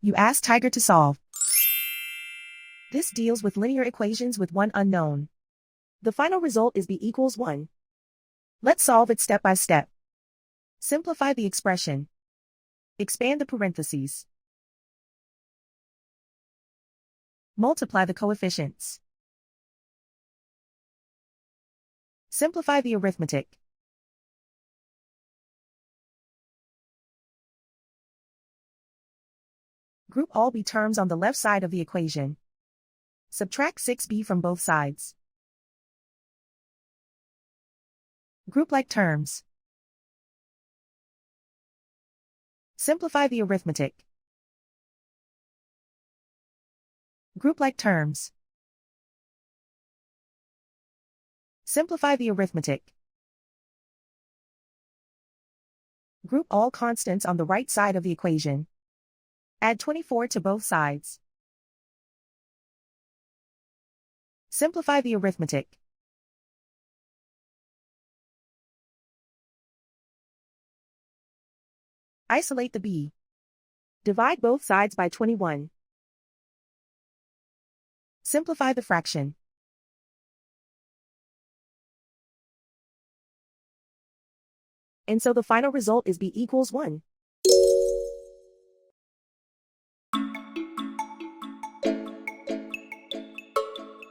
You ask Tiger to solve. This deals with linear equations with one unknown. The final result is b equals 1. Let's solve it step by step. Simplify the expression. Expand the parentheses. Multiply the coefficients. Simplify the arithmetic. Group all b terms on the left side of the equation. Subtract 6b from both sides. Group like terms. Simplify the arithmetic. Group like terms. Simplify the arithmetic. Group all constants on the right side of the equation. Add 24 to both sides. Simplify the arithmetic. Isolate the b. Divide both sides by 21. Simplify the fraction. And so the final result is b equals 1.